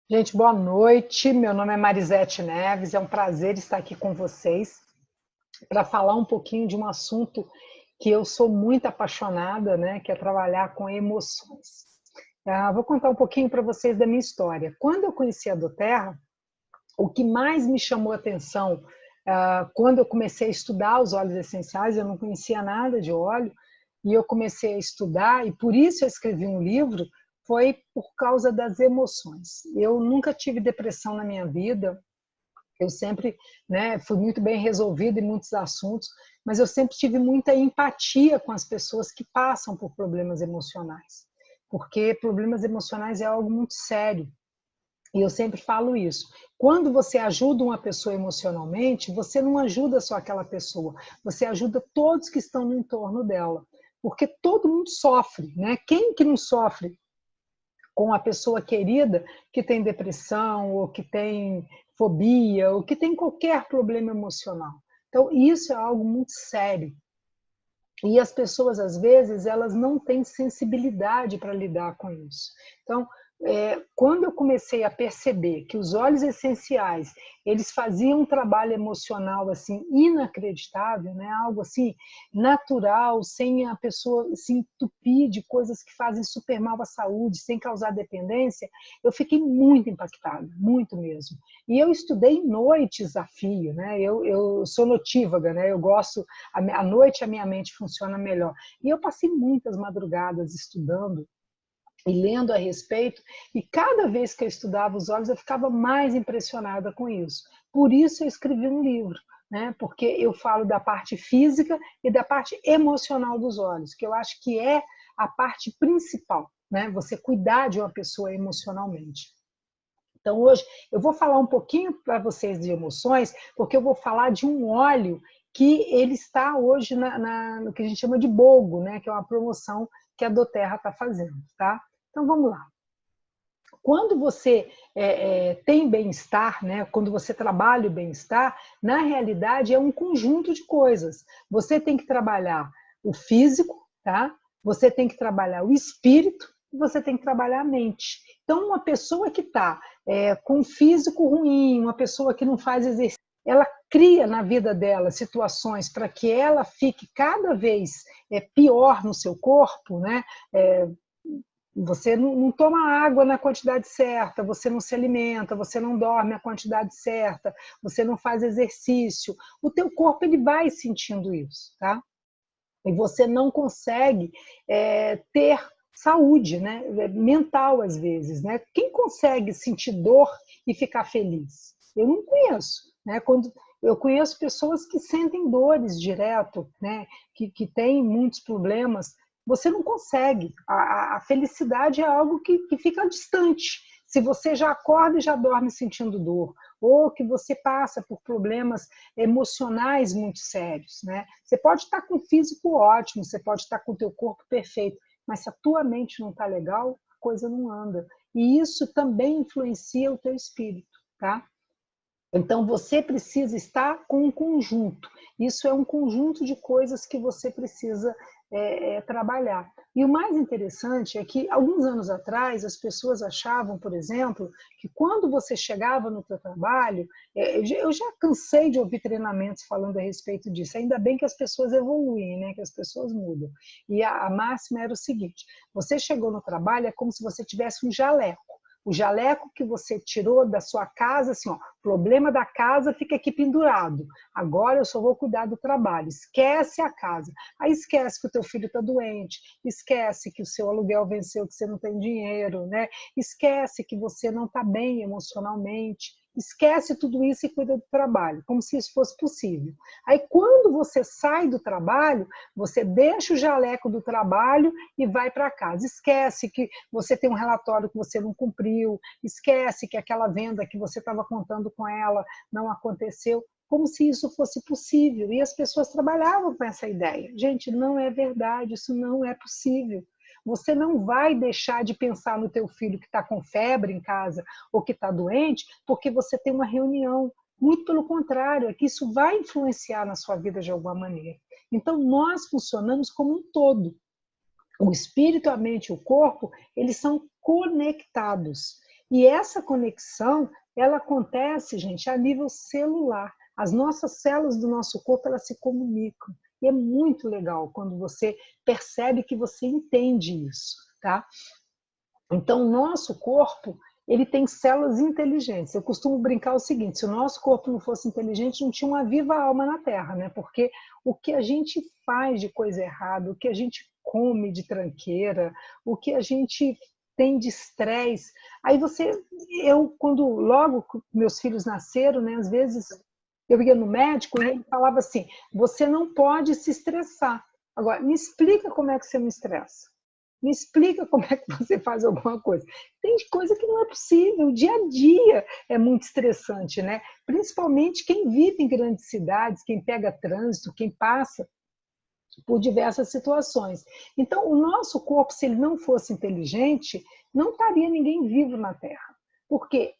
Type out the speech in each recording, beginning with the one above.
Gente, boa noite. Meu nome é Marisete Neves. É um prazer estar aqui com vocês para falar um pouquinho de um assunto que eu sou muito apaixonada, né? Que é trabalhar com emoções. Vou contar um pouquinho para vocês da minha história. Quando eu conheci a doTERRA, o que mais me chamou a atenção quando eu comecei a estudar os óleos essenciais, eu não conhecia nada de óleo, e eu comecei a estudar, e por isso eu escrevi um livro, foi por causa das emoções. Eu nunca tive depressão na minha vida, eu sempre, né, fui muito bem resolvida em muitos assuntos, mas eu sempre tive muita empatia com as pessoas que passam por problemas emocionais, porque problemas emocionais é algo muito sério. E eu sempre falo isso. Quando você ajuda uma pessoa emocionalmente, você não ajuda só aquela pessoa, você ajuda todos que estão no entorno dela. Porque todo mundo sofre, né? Quem que não sofre com a pessoa querida que tem depressão, ou que tem fobia, ou que tem qualquer problema emocional? Então, isso é algo muito sério. E as pessoas, às vezes, elas não têm sensibilidade para lidar com isso. Então, quando eu comecei a perceber que os óleos essenciais, eles faziam um trabalho emocional assim inacreditável, né? Algo assim natural, sem a pessoa se entupir de coisas que fazem super mal à saúde, sem causar dependência, eu fiquei muito impactada, muito mesmo. E eu estudei noites a fio, né? Eu sou notívaga, né? Eu gosto, à noite a minha mente funciona melhor. E eu passei muitas madrugadas estudando e lendo a respeito, e cada vez que eu estudava os olhos, eu ficava mais impressionada com isso. Por isso eu escrevi um livro, né? Porque eu falo da parte física e da parte emocional dos olhos, que eu acho que é a parte principal, né? Você cuidar de uma pessoa emocionalmente. Então, hoje, eu vou falar um pouquinho para vocês de emoções, porque eu vou falar de um óleo que ele está hoje no que a gente chama de BOGO, né? Que é uma promoção que a doTERRA está fazendo, tá? Então, vamos lá. Quando você tem bem-estar, né? Quando você trabalha o bem-estar, na realidade é um conjunto de coisas. Você tem que trabalhar o físico, tá? Você tem que trabalhar o espírito, e você tem que trabalhar a mente. Então, uma pessoa que está com físico ruim, uma pessoa que não faz exercício, ela cria na vida dela situações para que ela fique cada vez pior no seu corpo, né? Você não toma água na quantidade certa, você não se alimenta, você não dorme a quantidade certa, você não faz exercício. O teu corpo ele vai sentindo isso, tá? E você não consegue ter saúde, né? Mental às vezes, né? Quem consegue sentir dor e ficar feliz? Eu não conheço, né? Quando eu conheço pessoas que sentem dores direto, né? Que têm muitos problemas. Você não consegue. A felicidade é algo que fica distante. Se você já acorda e já dorme sentindo dor, ou que você passa por problemas emocionais muito sérios, né? Você pode estar com o físico ótimo, você pode estar com o teu corpo perfeito, mas se a tua mente não está legal, a coisa não anda. E isso também influencia o teu espírito, tá? Então, você precisa estar com um conjunto. Isso é um conjunto de coisas que você precisa trabalhar. E o mais interessante é que, alguns anos atrás, as pessoas achavam, por exemplo, que quando você chegava no seu trabalho, eu já cansei de ouvir treinamentos falando a respeito disso, ainda bem que as pessoas evoluem, né, que as pessoas mudam. E a máxima era o seguinte, você chegou no trabalho, é como se você tivesse um jaleco. O jaleco que você tirou da sua casa, assim, ó, problema da casa fica aqui pendurado. Agora eu só vou cuidar do trabalho. Esquece a casa. Aí esquece que o teu filho está doente, esquece que o seu aluguel venceu, que você não tem dinheiro, né? Esquece que você não está bem emocionalmente. Esquece tudo isso e cuida do trabalho, como se isso fosse possível. Aí quando você sai do trabalho, você deixa o jaleco do trabalho e vai para casa. Esquece que você tem um relatório que você não cumpriu, esquece que aquela venda que você estava contando com ela não aconteceu, como se isso fosse possível. E as pessoas trabalhavam com essa ideia. Gente, não é verdade, isso não é possível. Você não vai deixar de pensar no teu filho que está com febre em casa ou que está doente porque você tem uma reunião. Muito pelo contrário, é que isso vai influenciar na sua vida de alguma maneira. Então, nós funcionamos como um todo. O espírito, a mente e o corpo, eles são conectados. E essa conexão, ela acontece, gente, a nível celular. As nossas células do nosso corpo, elas se comunicam. E é muito legal quando você percebe que você entende isso, tá? Então, o nosso corpo, ele tem células inteligentes. Eu costumo brincar o seguinte, se o nosso corpo não fosse inteligente, não tinha uma viva alma na Terra, né? Porque o que a gente faz de coisa errada, o que a gente come de tranqueira, o que a gente tem de estresse. Aí quando logo meus filhos nasceram, né, às vezes eu ia no médico e ele falava assim, você não pode se estressar. Agora, me explica como é que você me estressa. Me explica como é que você faz alguma coisa. Tem coisa que não é possível. O dia a dia é muito estressante, né? Principalmente quem vive em grandes cidades, quem pega trânsito, quem passa por diversas situações. Então, o nosso corpo, se ele não fosse inteligente, não estaria ninguém vivo na Terra. Porque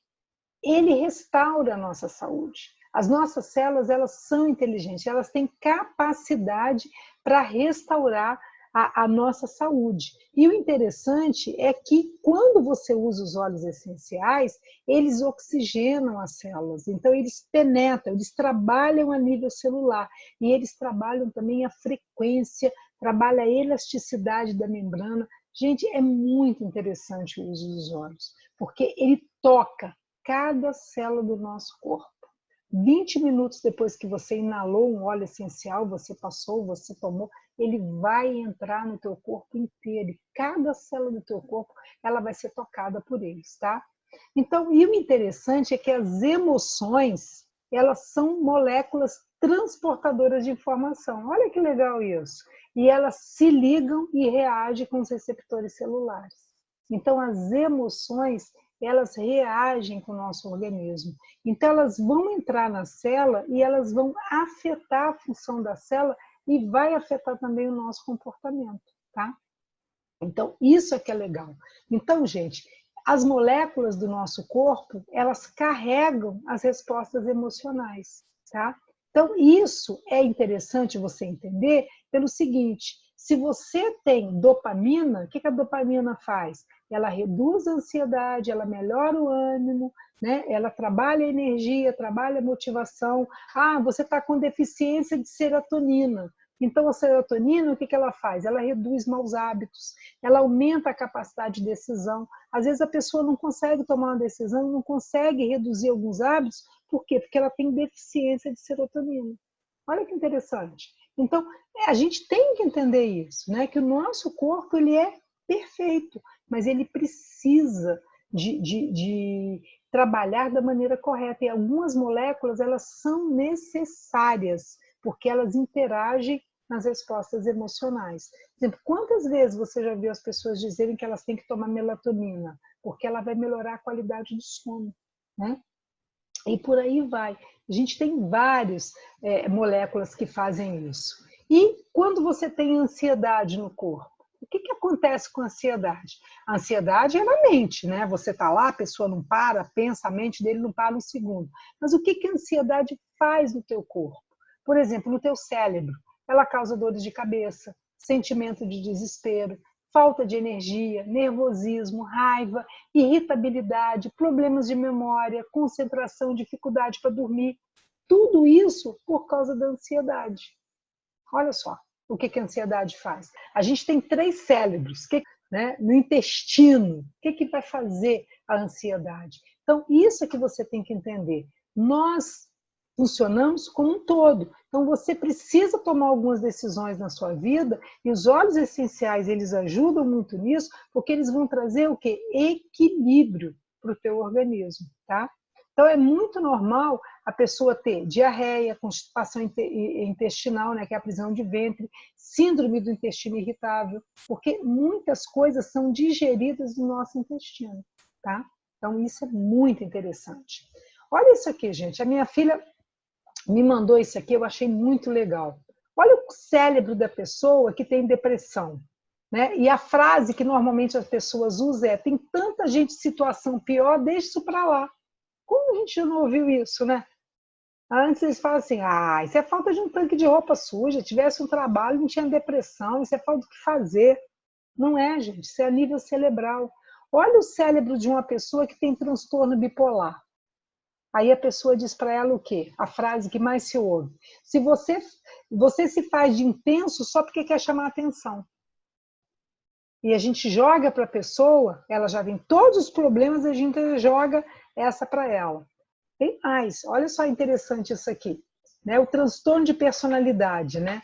ele restaura a nossa saúde. As nossas células, elas são inteligentes, elas têm capacidade para restaurar a nossa saúde. E o interessante é que quando você usa os óleos essenciais, eles oxigenam as células, então eles penetram, eles trabalham a nível celular e eles trabalham também a frequência, trabalham a elasticidade da membrana. Gente, é muito interessante o uso dos óleos, porque ele toca cada célula do nosso corpo. 20 minutos depois que você inalou um óleo essencial, você passou, você tomou, ele vai entrar no teu corpo inteiro. E cada célula do teu corpo, ela vai ser tocada por eles, tá? Então, e o interessante é que as emoções, elas são moléculas transportadoras de informação. Olha que legal isso. E elas se ligam e reagem com os receptores celulares. Então, as emoções, elas reagem com o nosso organismo. Então, elas vão entrar na célula e elas vão afetar a função da célula e vai afetar também o nosso comportamento, tá? Então, isso é que é legal. Então, gente, as moléculas do nosso corpo, elas carregam as respostas emocionais, tá? Então, isso é interessante você entender pelo seguinte, se você tem dopamina, o que a dopamina faz? Ela reduz a ansiedade, ela melhora o ânimo, né? Ela trabalha a energia, trabalha a motivação. Ah, você está com deficiência de serotonina. Então, a serotonina, o que ela faz? Ela reduz maus hábitos, ela aumenta a capacidade de decisão. Às vezes a pessoa não consegue tomar uma decisão, não consegue reduzir alguns hábitos. Por quê? Porque ela tem deficiência de serotonina. Olha que interessante. Então, a gente tem que entender isso, né? Que o nosso corpo ele é perfeito, mas ele precisa de trabalhar da maneira correta. E algumas moléculas, elas são necessárias, porque elas interagem nas respostas emocionais. Por exemplo, quantas vezes você já viu as pessoas dizerem que elas têm que tomar melatonina? Porque ela vai melhorar a qualidade do sono, né? E por aí vai. A gente tem várias moléculas que fazem isso. E quando você tem ansiedade no corpo? O que acontece com a ansiedade? A ansiedade é na mente, né? Você está lá, a pessoa não para, pensa, a mente dele não para um segundo. Mas o que a ansiedade faz no teu corpo? Por exemplo, no teu cérebro. Ela causa dores de cabeça, sentimento de desespero, falta de energia, nervosismo, raiva, irritabilidade, problemas de memória, concentração, dificuldade para dormir. Tudo isso por causa da ansiedade. Olha só o que a ansiedade faz. A gente tem 3 cérebros, né? No intestino. O que vai fazer a ansiedade? Então, isso é que você tem que entender. Nós funcionamos como um todo. Então, você precisa tomar algumas decisões na sua vida e os óleos essenciais, eles ajudam muito nisso, porque eles vão trazer o quê? Equilíbrio para o teu organismo, tá? Então, é muito normal a pessoa ter diarreia, constipação intestinal, né, que é a prisão de ventre, síndrome do intestino irritável, porque muitas coisas são digeridas no nosso intestino, tá? Então, isso é muito interessante. Olha isso aqui, gente. A minha filha me mandou isso aqui, eu achei muito legal. Olha o cérebro da pessoa que tem depressão, né? E a frase que normalmente as pessoas usam é: tem tanta gente em situação pior, deixa isso para lá. Como a gente já não ouviu isso, né? Antes eles falam assim: ah, isso é falta de um tanque de roupa suja, tivesse um trabalho, não tinha depressão, isso é falta do que fazer. Não é, gente, isso é a nível cerebral. Olha o cérebro de uma pessoa que tem transtorno bipolar. Aí a pessoa diz para ela o quê? A frase que mais se ouve. Se você se faz de intenso só porque quer chamar atenção. E a gente joga para a pessoa, ela já vem todos os problemas, a gente joga essa para ela. Tem mais, olha só interessante isso aqui, né? O transtorno de personalidade, né?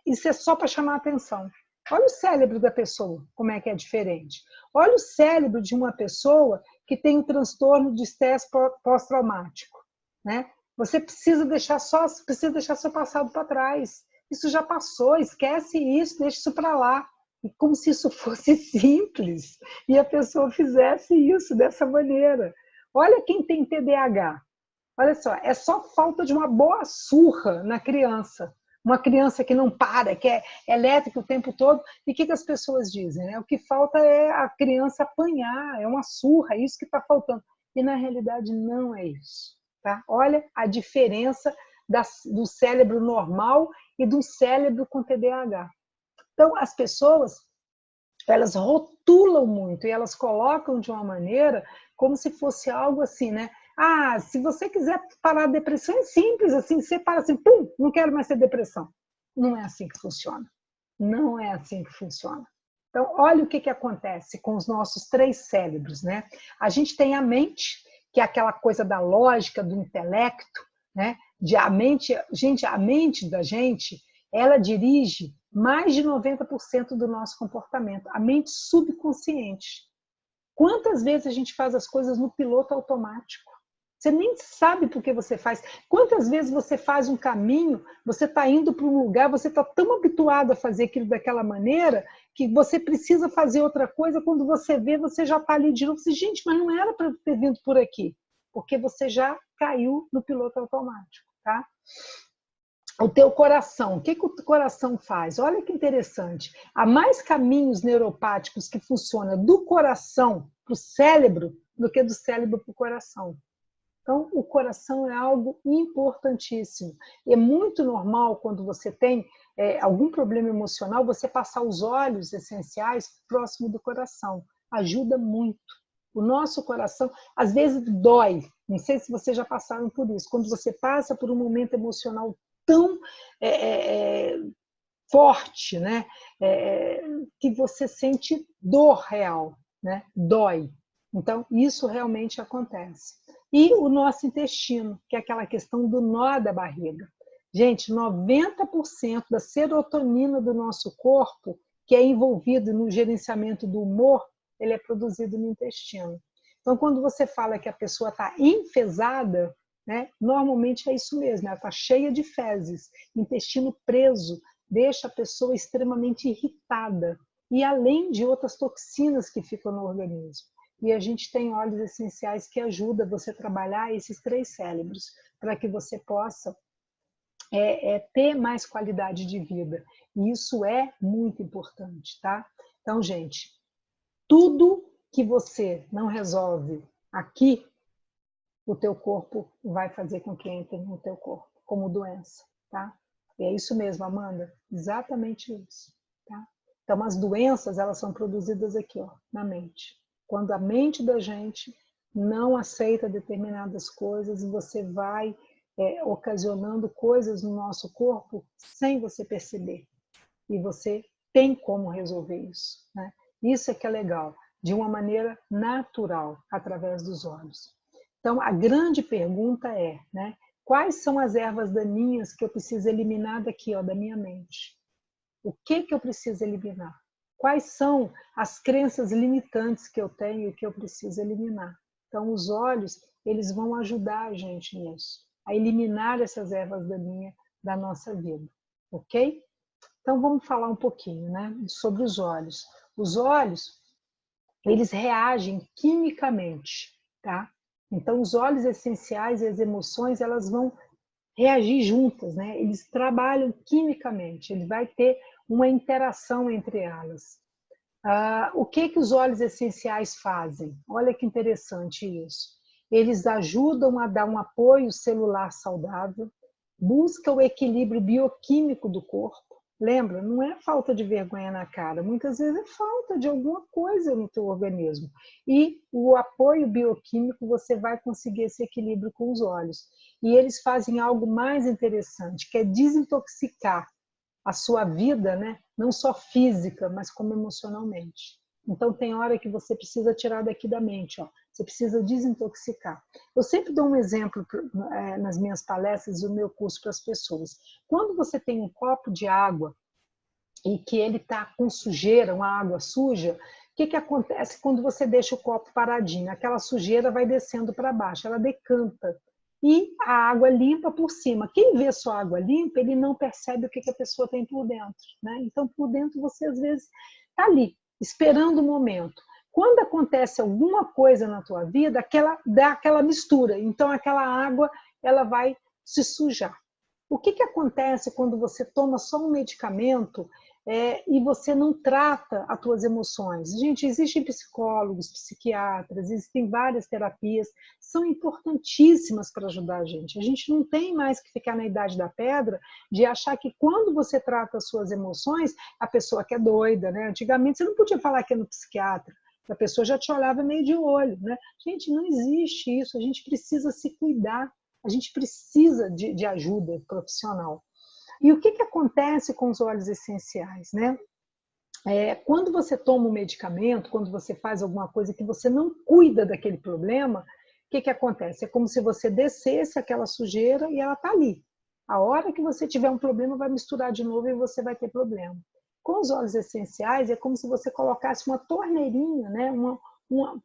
Isso é só para chamar atenção. Olha o cérebro da pessoa, como é que é diferente. Olha o cérebro de uma pessoa que tem um transtorno de estresse pós-traumático, né? Você precisa deixar seu passado para trás. Isso já passou, esquece isso, deixa isso para lá. E como se isso fosse simples e a pessoa fizesse isso dessa maneira. Olha quem tem TDAH. Olha só, é só falta de uma boa surra na criança. Uma criança que não para, que é elétrica o tempo todo. E o que as pessoas dizem? Né? O que falta é a criança apanhar, é uma surra, é isso que está faltando. E na realidade não é isso. Tá? Olha a diferença do cérebro normal e do cérebro com TDAH. Então, as pessoas, elas rotulam muito e elas colocam de uma maneira como se fosse algo assim, né? Ah, se você quiser parar a depressão, é simples, assim, você para assim, pum, não quero mais ter depressão. Não é assim que funciona. Não é assim que funciona. Então, olha o que acontece com os nossos 3 cérebros, né? A gente tem a mente, que é aquela coisa da lógica, do intelecto, né? A mente da gente, ela dirige mais de 90% do nosso comportamento, a mente subconsciente. Quantas vezes a gente faz as coisas no piloto automático? Você nem sabe por que você faz. Quantas vezes você faz um caminho, você está indo para um lugar, você está tão habituado a fazer aquilo daquela maneira que você precisa fazer outra coisa, quando você vê, você já está ali de novo. Você, gente, mas não era para ter vindo por aqui, porque você já caiu no piloto automático, tá? O teu coração, o que o coração faz? Olha que interessante. Há mais caminhos neuropáticos que funcionam do coração para o cérebro do que do cérebro para o coração. Então, o coração é algo importantíssimo. É muito normal, quando você tem algum problema emocional, você passar os óleos essenciais próximo do coração. Ajuda muito. O nosso coração, às vezes, dói. Não sei se vocês já passaram por isso. Quando você passa por um momento emocional tão forte, né? Que você sente dor real, né? Dói. Então, isso realmente acontece. E o nosso intestino, que é aquela questão do nó da barriga. Gente, 90% da serotonina do nosso corpo, que é envolvido no gerenciamento do humor, ele é produzido no intestino. Então, quando você fala que a pessoa está enfesada, né, normalmente é isso mesmo, ela está cheia de fezes, intestino preso, deixa a pessoa extremamente irritada, e além de outras toxinas que ficam no organismo. E a gente tem óleos essenciais que ajudam você a trabalhar esses 3 cérebros, para que você possa ter mais qualidade de vida. E isso é muito importante, tá? Então, gente, tudo que você não resolve aqui, o teu corpo vai fazer com que entre no teu corpo, como doença, tá? E é isso mesmo, Amanda, exatamente isso, tá? Então, as doenças, elas são produzidas aqui, ó, na mente. Quando a mente da gente não aceita determinadas coisas, você vai ocasionando coisas no nosso corpo sem você perceber. E você tem como resolver isso, né? Isso é que é legal, de uma maneira natural, através dos olhos. Então, a grande pergunta é, né, quais são as ervas daninhas que eu preciso eliminar daqui, ó, da minha mente? O que eu preciso eliminar? Quais são as crenças limitantes que eu tenho e que eu preciso eliminar? Então, os olhos, eles vão ajudar a gente nisso, a eliminar essas ervas daninhas da nossa vida, ok? Então, vamos falar um pouquinho, né, sobre os olhos. Os olhos, eles reagem quimicamente, tá? Então, os óleos essenciais e as emoções, elas vão reagir juntas, né? Eles trabalham quimicamente, ele vai ter uma interação entre elas. O que os óleos essenciais fazem? Olha que interessante isso. Eles ajudam a dar um apoio celular saudável, busca o equilíbrio bioquímico do corpo, Lembra? Não é falta de vergonha na cara, muitas vezes é falta de alguma coisa no teu organismo. E o apoio bioquímico, você vai conseguir esse equilíbrio com os óleos. E eles fazem algo mais interessante, que é desintoxicar a sua vida, né? Não só física, mas como emocionalmente. Então tem hora que você precisa tirar daqui da mente, ó. Você precisa desintoxicar. Eu sempre dou um exemplo nas minhas palestras, do meu curso para as pessoas. Quando você tem um copo de água e que ele está com sujeira, uma água suja, o que acontece quando você deixa o copo paradinho? Aquela sujeira vai descendo para baixo, ela decanta. E a água limpa por cima. Quem vê só água limpa, ele não percebe o que a pessoa tem por dentro, né? Então, por dentro, você às vezes está ali, esperando o momento. Quando acontece alguma coisa na tua vida, dá aquela mistura. Então, aquela água ela vai se sujar. O que acontece quando você toma só um medicamento e você não trata as tuas emoções? Gente, existem psicólogos, psiquiatras, existem várias terapias, são importantíssimas para ajudar a gente. A gente não tem mais que ficar na idade da pedra de achar que quando você trata as suas emoções, a pessoa que é doida, né? Antigamente você não podia falar que é no psiquiatra, a pessoa já te olhava meio de olho, né? Gente, não existe isso, a gente precisa se cuidar. A gente precisa de ajuda profissional. E o que acontece com os óleos essenciais, né? Quando você toma um medicamento, quando você faz alguma coisa que você não cuida daquele problema, o que acontece? É como se você descesse aquela sujeira e ela está ali. A hora que você tiver um problema, vai misturar de novo e você vai ter problema. Com os óleos essenciais, é como se você colocasse uma torneirinha, né?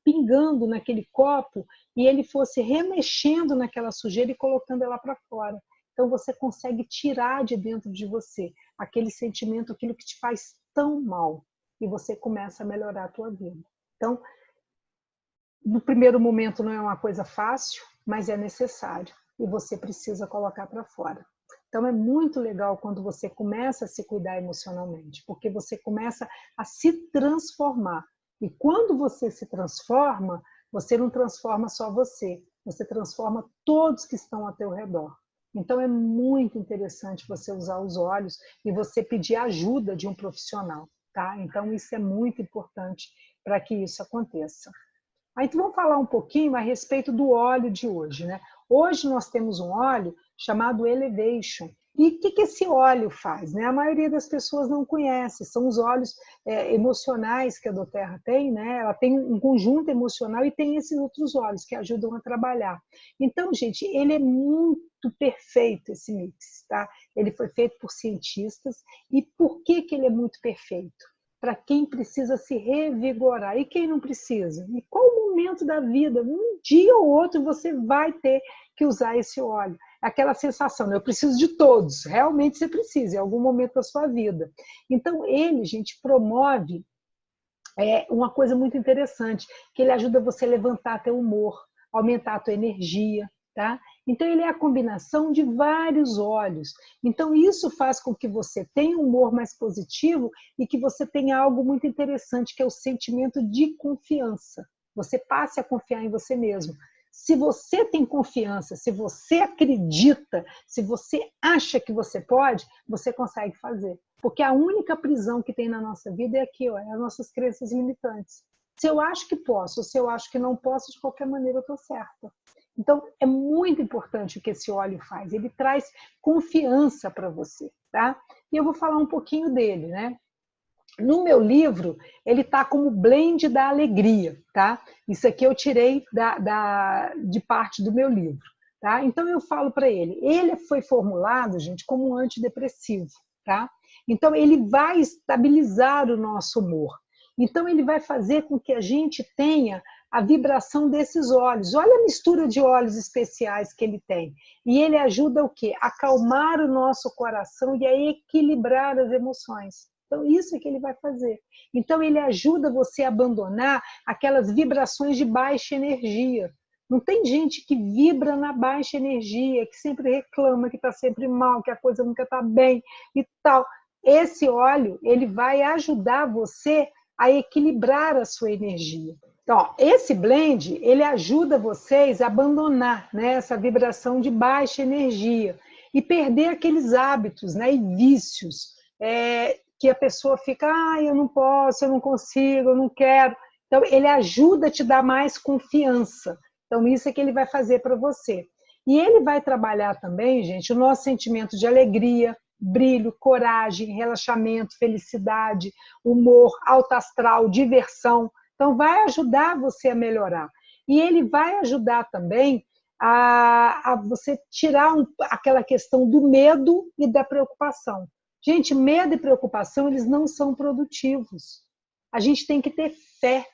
Pingando naquele copo e ele fosse remexendo naquela sujeira e colocando ela para fora. Então você consegue tirar de dentro de você aquele sentimento, aquilo que te faz tão mal, e você começa a melhorar a tua vida. Então, no primeiro momento não é uma coisa fácil, mas é necessário e você precisa colocar para fora. Então é muito legal quando você começa a se cuidar emocionalmente, porque você começa a se transformar. E quando você se transforma, você não transforma só você transforma todos que estão ao teu redor. Então é muito interessante você usar os óleos e você pedir ajuda de um profissional, tá? Então isso é muito importante para que isso aconteça. Aí então, vamos falar um pouquinho a respeito do óleo de hoje, né? Hoje nós temos um óleo chamado Elevation. E o que esse óleo faz, né? A maioria das pessoas não conhece, são os óleos emocionais que a doTERRA tem, né? Ela tem um conjunto emocional e tem esses outros óleos que ajudam a trabalhar. Então, gente, ele é muito perfeito, esse mix, tá? Ele foi feito por cientistas. E por que ele é muito perfeito? Para quem precisa se revigorar. E quem não precisa? Em qual momento da vida, um dia ou outro, você vai ter que usar esse óleo? Aquela sensação, eu preciso de todos. Realmente você precisa, em algum momento da sua vida. Então, ele, gente, promove uma coisa muito interessante, que ele ajuda você a levantar teu humor, aumentar a tua energia, tá? Então, ele é a combinação de vários óleos. Então, isso faz com que você tenha um humor mais positivo e que você tenha algo muito interessante, que é o sentimento de confiança. Você passe a confiar em você mesmo. Se você tem confiança, se você acredita, se você acha que você pode, você consegue fazer. Porque a única prisão que tem na nossa vida é aqui, ó, é as nossas crenças limitantes. Se eu acho que posso, ou se eu acho que não posso, de qualquer maneira eu estou certa. Então, é muito importante o que esse óleo faz. Ele traz confiança para você, tá? E eu vou falar um pouquinho dele, né? No meu livro, ele está como blend da alegria, tá? Isso aqui eu tirei de parte do meu livro, tá? Então eu falo para ele, ele foi formulado, gente, como um antidepressivo, tá? Então ele vai estabilizar o nosso humor. Então ele vai fazer com que a gente tenha a vibração desses óleos. Olha a mistura de óleos especiais que ele tem. E ele ajuda o quê? A acalmar o nosso coração e a equilibrar as emoções. Então, isso é que ele vai fazer. Então, ele ajuda você a abandonar aquelas vibrações de baixa energia. Não tem gente que vibra na baixa energia, que sempre reclama, que está sempre mal, que a coisa nunca está bem e tal. Esse óleo, ele vai ajudar você a equilibrar a sua energia. Então, ó, esse blend, ele ajuda vocês a abandonar, né, essa vibração de baixa energia e perder aqueles hábitos, né, e vícios. que a pessoa fica, eu não posso, eu não consigo, eu não quero. Então, ele ajuda a te dar mais confiança. Então, isso é que ele vai fazer para você. E ele vai trabalhar também, gente, o nosso sentimento de alegria, brilho, coragem, relaxamento, felicidade, humor, alto astral, diversão. Então, vai ajudar você a melhorar. E ele vai ajudar também a você tirar aquela questão do medo e da preocupação. Gente, medo e preocupação, eles não são produtivos. A gente tem que ter fé.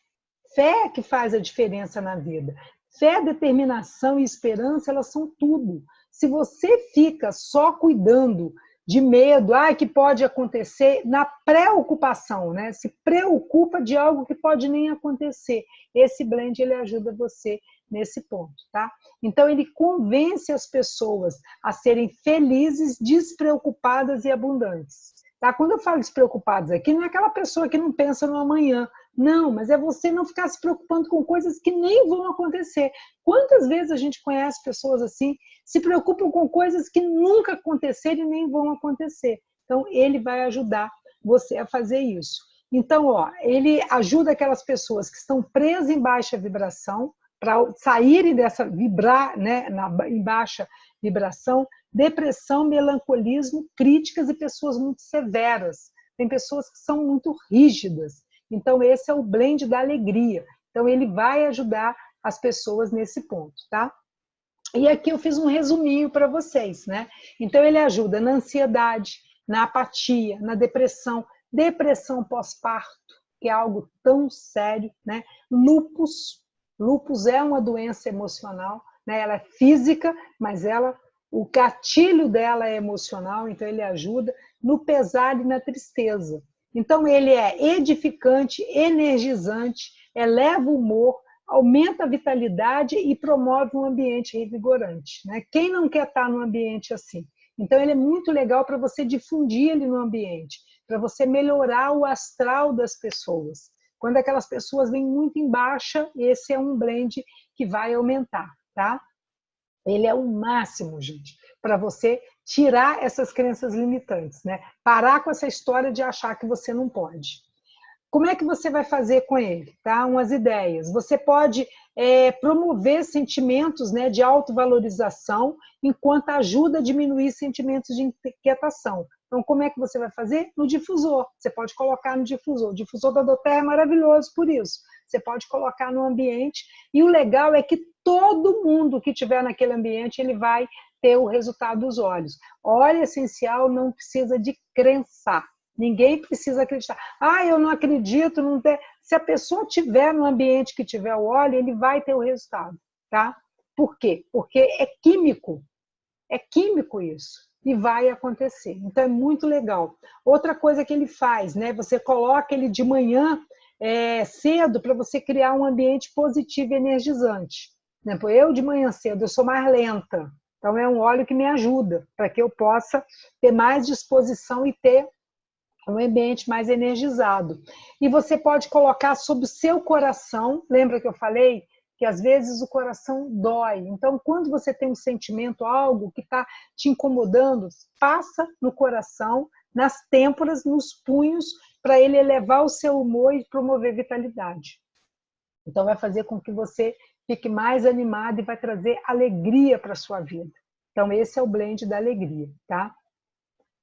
Fé é que faz a diferença na vida. Fé, determinação e esperança, elas são tudo. Se você fica só cuidando de medo, que pode acontecer, na preocupação, né? Se preocupa de algo que pode nem acontecer. Esse blend, ele ajuda você nesse ponto, tá? Então, ele convence as pessoas a serem felizes, despreocupadas e abundantes. Tá? Quando eu falo despreocupados aqui, não é aquela pessoa que não pensa no amanhã. Não, mas é você não ficar se preocupando com coisas que nem vão acontecer. Quantas vezes a gente conhece pessoas assim, se preocupam com coisas que nunca aconteceram e nem vão acontecer. Então, ele vai ajudar você a fazer isso. Então, ele ajuda aquelas pessoas que estão presas em baixa vibração, para saírem dessa vibrar, né, em baixa vibração, depressão, melancolismo, críticas e pessoas muito severas. Tem pessoas que são muito rígidas. Então, esse é o blend da alegria. Então, ele vai ajudar as pessoas nesse ponto, tá? E aqui eu fiz um resuminho para vocês, né? Então, ele ajuda na ansiedade, na apatia, na depressão pós-parto, que é algo tão sério, né? Lúpus é uma doença emocional, né? Ela é física, mas o gatilho dela é emocional, então ele ajuda no pesar e na tristeza. Então ele é edificante, energizante, eleva o humor, aumenta a vitalidade e promove um ambiente revigorante, né? Quem não quer estar num ambiente assim? Então ele é muito legal para você difundir ele no ambiente, para você melhorar o astral das pessoas. Quando aquelas pessoas vêm muito em baixa, esse é um blend que vai aumentar, tá? Ele é o máximo, gente, para você tirar essas crenças limitantes, né? Parar com essa história de achar que você não pode. Como é que você vai fazer com ele? Tá? Umas ideias. Você pode promover sentimentos, né, de autovalorização, enquanto ajuda a diminuir sentimentos de inquietação. Então, como é que você vai fazer? No difusor. Você pode colocar no difusor. O difusor da Doterra é maravilhoso por isso. Você pode colocar no ambiente. E o legal é que todo mundo que estiver naquele ambiente, ele vai ter o resultado dos óleos. Óleo essencial não precisa de crença. Ninguém precisa acreditar. Eu não acredito. Não tem. Se a pessoa tiver no ambiente que tiver o óleo, ele vai ter o resultado. Tá? Por quê? Porque é químico. É químico isso. E vai acontecer. Então é muito legal. Outra coisa que ele faz, né? Você coloca ele de manhã cedo para você criar um ambiente positivo e energizante. Por exemplo, eu de manhã cedo, eu sou mais lenta. Então é um óleo que me ajuda para que eu possa ter mais disposição e ter um ambiente mais energizado. E você pode colocar sobre o seu coração, lembra que eu falei que às vezes o coração dói. Então, quando você tem um sentimento, algo que está te incomodando, passa no coração, nas têmporas, nos punhos, para ele elevar o seu humor e promover vitalidade. Então, vai fazer com que você fique mais animado e vai trazer alegria para a sua vida. Então, esse é o blend da alegria, tá?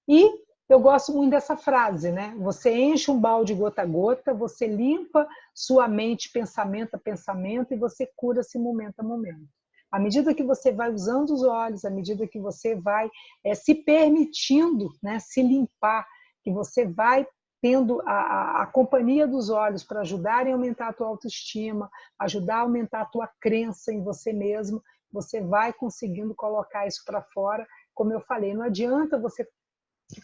E eu gosto muito dessa frase, né? Você enche um balde gota a gota, você limpa sua mente pensamento a pensamento e você cura-se momento a momento. À medida que você vai usando os olhos, à medida que você vai se permitindo, né, se limpar, que você vai tendo a companhia dos olhos para ajudarem a aumentar a tua autoestima, ajudar a aumentar a tua crença em você mesmo, você vai conseguindo colocar isso para fora. Como eu falei, não adianta você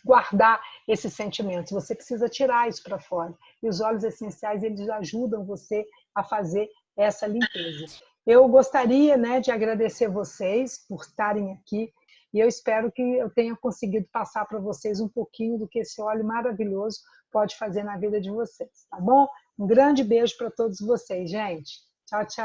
guardar esses sentimentos, você precisa tirar isso para fora. E os óleos essenciais, eles ajudam você a fazer essa limpeza. Eu gostaria, né, de agradecer vocês por estarem aqui e eu espero que eu tenha conseguido passar para vocês um pouquinho do que esse óleo maravilhoso pode fazer na vida de vocês, tá bom? Um grande beijo para todos vocês, gente. Tchau, tchau.